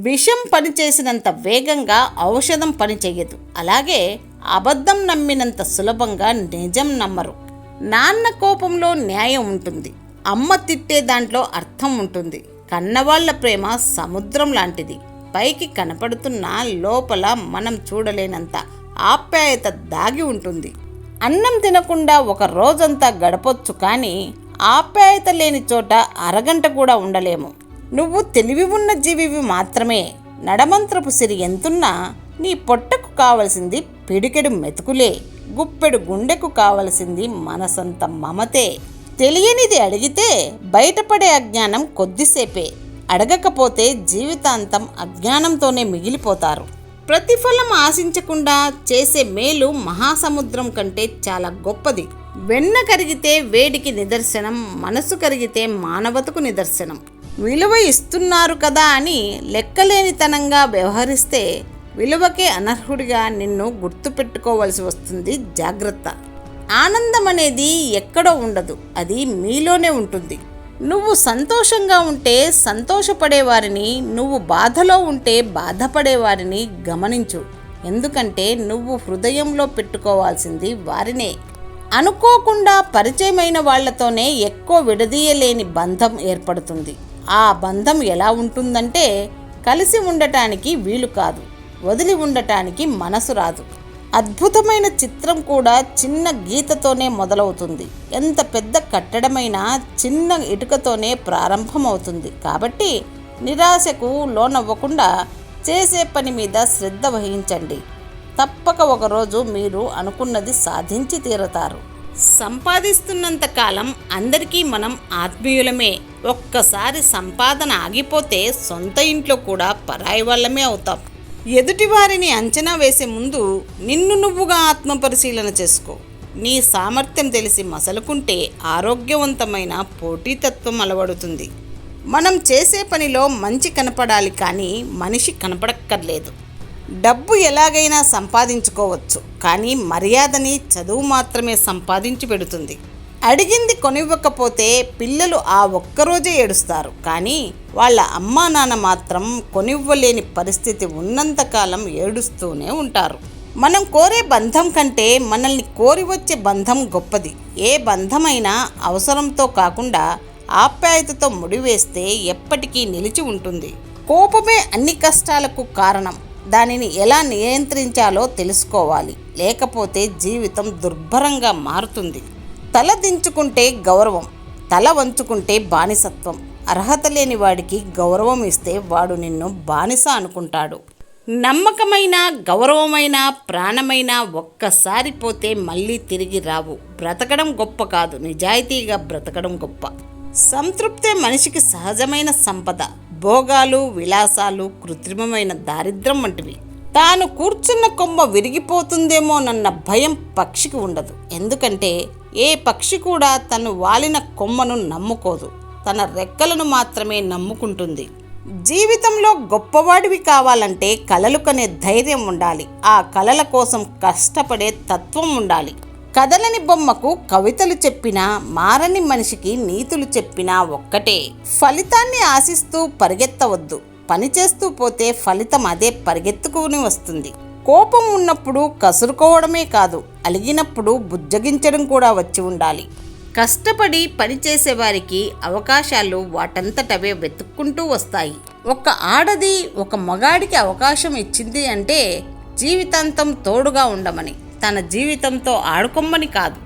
విషం పనిచేసినంత వేగంగా ఔషధం పనిచేయదు. అలాగే అబద్ధం నమ్మినంత సులభంగా నిజం నమ్మరు. నాన్న కోపంలో న్యాయం ఉంటుంది, అమ్మ తిట్టే దాంట్లో అర్థం ఉంటుంది. కన్నవాళ్ల ప్రేమ సముద్రం లాంటిది. పైకి కనపడుతున్న లోపల మనం చూడలేనంత ఆప్యాయత దాగి ఉంటుంది. అన్నం తినకుండా ఒక రోజంతా గడపొచ్చు, కానీ ఆప్యాయత లేని చోట అరగంట కూడా ఉండలేము. నువ్వు తెలివి ఉన్న జీవివి మాత్రమే. నడమంత్రపు సిరి ఎంతున్నా నీ పొట్టకు కావలసింది పిడికెడు మెతుకులే. గుప్పెడు గుండెకు కావలసింది మనసంత మమతే. తెలియనిది అడిగితే బయటపడే అజ్ఞానం కొద్దిసేపే. అడగకపోతే జీవితాంతం అజ్ఞానంతోనే మిగిలిపోతారు. ప్రతిఫలం ఆశించకుండా చేసే మేలు మహాసముద్రం కంటే చాలా గొప్పది. వెన్న కరిగితే వేడికి నిదర్శనం, మనసు కరిగితే మానవతకు నిదర్శనం. విలువ ఇస్తున్నారు కదా అని లెక్కలేనితనంగా వ్యవహరిస్తే విలువకే అనర్హుడిగా నిన్ను గుర్తుపెట్టుకోవలసి వస్తుంది. జాగ్రత్త. ఆనందం అనేది ఎక్కడో ఉండదు, అది మీలోనే ఉంటుంది. నువ్వు సంతోషంగా ఉంటే సంతోషపడేవారిని, నువ్వు బాధలో ఉంటే బాధపడేవారిని గమనించు. ఎందుకంటే నువ్వు హృదయంలో పెట్టుకోవాల్సింది వారినే. అనుకోకుండా పరిచయమైన వాళ్లతోనే ఎక్కువ విడదీయలేని బంధం ఏర్పడుతుంది. ఆ బంధం ఎలా ఉంటుందంటే కలిసి ఉండటానికి వీలు కాదు, వదిలి ఉండటానికి మనసు రాదు. అద్భుతమైన చిత్రం కూడా చిన్న గీతతోనే మొదలవుతుంది. ఎంత పెద్ద కట్టడమైనా చిన్న ఇటుకతోనే ప్రారంభమవుతుంది. కాబట్టి నిరాశకు లోనవ్వకుండా చేసే పని మీద శ్రద్ధ వహించండి. తప్పక ఒకరోజు మీరు అనుకున్నది సాధించి తీరతారు. సంపాదిస్తున్నంత కాలం అందరికీ మనం ఆత్మీయులమే. ఒక్కసారి సంపాదన ఆగిపోతే సొంత ఇంట్లో కూడా పరాయి వాళ్ళమే అవుతాం. ఎదుటివారిని అంచనా వేసే ముందు నిన్ను నువ్వుగా ఆత్మపరిశీలన చేసుకో. నీ సామర్థ్యం తెలిసి మసలుకుంటే ఆరోగ్యవంతమైన పోటీతత్వం అలవడుతుంది. మనం చేసే పనిలో మంచి కనపడాలి, కానీ మనిషి కనపడక్కర్లేదు. డబ్బు ఎలాగైనా సంపాదించుకోవచ్చు, కానీ మర్యాదని చదువు మాత్రమే సంపాదించి పెడుతుంది. అడిగింది కొనివ్వకపోతే పిల్లలు ఆ ఒక్కరోజే ఏడుస్తారు, కానీ వాళ్ళ అమ్మా నాన్న మాత్రం కొనివ్వలేని పరిస్థితి ఉన్నంతకాలం ఏడుస్తూనే ఉంటారు. మనం కోరే బంధం కంటే మనల్ని కోరి వచ్చే బంధం గొప్పది. ఏ బంధమైనా అవసరంతో కాకుండా ఆప్యాయతతో ముడివేస్తే ఎప్పటికీ నిలిచి ఉంటుంది. కోపమే అన్ని కష్టాలకు కారణం. దానిని ఎలా నియంత్రించాలో తెలుసుకోవాలి, లేకపోతే జీవితం దుర్భరంగా మారుతుంది. తల దించుకుంటే గౌరవం, తల వంచుకుంటే బానిసత్వం. అర్హత లేని వాడికి గౌరవం ఇస్తే వాడు నిన్ను బానిస అనుకుంటాడు. నమ్మకమైన, గౌరవమైన, ప్రాణమైన ఒక్కసారి పోతే మళ్ళీ తిరిగి రావు. బ్రతకడం గొప్ప కాదు, నిజాయితీగా బ్రతకడం గొప్ప. సంతృప్తే మనిషికి సహజమైన సంపద. భోగాలు, విలాసాలు కృత్రిమమైన దారిద్ర్యం వంటివి. తాను కూర్చున్న కొమ్మ విరిగిపోతుందేమోనన్న భయం పక్షికి ఉండదు. ఎందుకంటే ఏ పక్షి కూడా తను వాలిన కొమ్మను నమ్ముకోదు, తన రెక్కలను మాత్రమే నమ్ముకుంటుంది. జీవితంలో గొప్పవాడివి కావాలంటే కలలు కనే ధైర్యం ఉండాలి. ఆ కలల కోసం కష్టపడే తత్వం ఉండాలి. కదలని బొమ్మకు కవితలు చెప్పినా, మారని మనిషికి నీతులు చెప్పినా ఒక్కటే. ఫలితాన్ని ఆశిస్తూ పరిగెత్తవద్దు. పనిచేస్తూ పోతే ఫలితం అదే పరిగెత్తుకుని వస్తుంది. కోపం ఉన్నప్పుడు కసురుకోవడమే కాదు, అలిగినప్పుడు బుజ్జగించడం కూడా వచ్చి ఉండాలి. కష్టపడి పనిచేసేవారికి అవకాశాలు వాటంతటవే వెతుక్కుంటూ వస్తాయి. ఒక ఆడది ఒక మగాడికి అవకాశం ఇచ్చింది అంటే జీవితాంతం తోడుగా ఉండమని, తన జీవితంతో ఆడుకోమని కాదు.